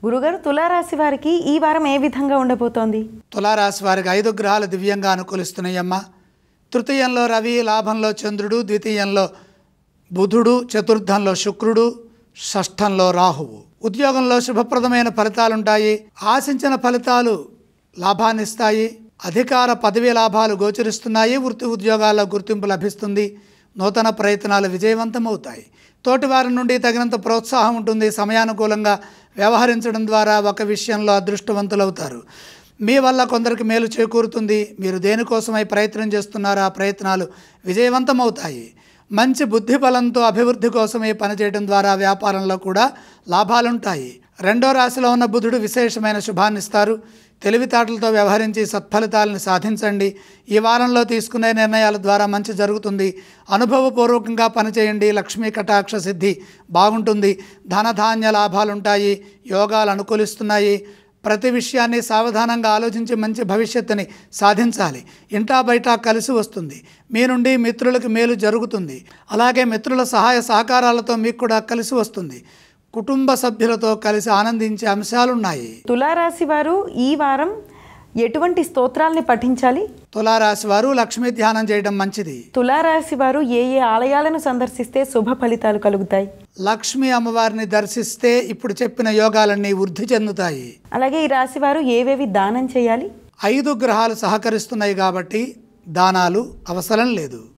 గురుగారు, తులారాశి వారికి ఈ వారం ఏ విధంగా ఉండబోతోంది? తులారాశి వారికి 5 గ్రహాలు దివ్యంగా అనుకూలిస్తున్నాయమ్మా. తృతీయంలో రవి, లాభంలో చంద్రుడు, ద్వితీయంలో బుధుడు, చతుర్థంలో శుక్రుడు, షష్ఠంలో రాహువు. ఉద్యోగంలో శుభప్రదమైన ఫలితాలుంటాయి. ఆశించిన ఫలితాలు లాభాన్నిస్తాయి. అధికార పదవి లాభాలు గోచరిస్తున్నాయి. వృత్తి ఉద్యోగాల్లో గుర్తింపు లభిస్తుంది. నూతన ప్రయత్నాలు విజయవంతమవుతాయి. తోటివారి నుండి తగినంత ప్రోత్సాహం ఉంటుంది. సమయానుకూలంగా వ్యవహరించడం ద్వారా ఒక విషయంలో అదృష్టవంతులవుతారు. మీ వల్ల కొందరికి మేలు చేకూరుతుంది. మీరు దేనికోసమై ప్రయత్నం చేస్తున్నారో ఆ ప్రయత్నాలు విజయవంతమవుతాయి. మంచి బుద్ధి బలంతో అభివృద్ధి కోసమే పనిచేయడం ద్వారా వ్యాపారంలో కూడా లాభాలుంటాయి. 2వ రాశిలో ఉన్న బుధుడు విశేషమైన శుభాన్నిస్తారు. తెలివితేటలతో వ్యవహరించి సత్ఫలితాలను సాధించండి. ఈ వారంలో తీసుకునే నిర్ణయాల ద్వారా మంచి జరుగుతుంది. అనుభవపూర్వకంగా పనిచేయండి. లక్ష్మీ కటాక్ష సిద్ధి బాగుంటుంది. ధనధాన్య లాభాలుంటాయి. యోగాలు అనుకూలిస్తున్నాయి. ప్రతి విషయాన్ని సావధానంగా ఆలోచించి మంచి భవిష్యత్తుని సాధించాలి. ఇంటా బయట కలిసి వస్తుంది. మీ నుండి మిత్రులకు మేలు జరుగుతుంది. అలాగే మిత్రుల సహాయ సహకారాలతో మీకు కూడా కలిసి వస్తుంది. కుటుంబ సభ్యులతో కలిసి ఆనందించే అంశాలున్నాయి. తులారాశి వారు ఈ వారం ఎటువంటి స్తోత్రాల్ని పఠించాలి? తులారాశి వారు లక్ష్మీ ధ్యానం చేయడం మంచిది. తులారాశి వారు ఏ ఏ ఆలయాలను సందర్శిస్తే శుభ ఫలితాలు కలుగుతాయి? లక్ష్మీ అమ్మవారిని దర్శిస్తే ఇప్పుడు చెప్పిన యోగాలన్నీ వృద్ధి చెందుతాయి. అలాగే ఈ రాశి వారు ఏవేవి దానం చేయాలి? 5 గ్రహాలు సహకరిస్తున్నాయి కాబట్టి దానాలు అవసరం లేదు.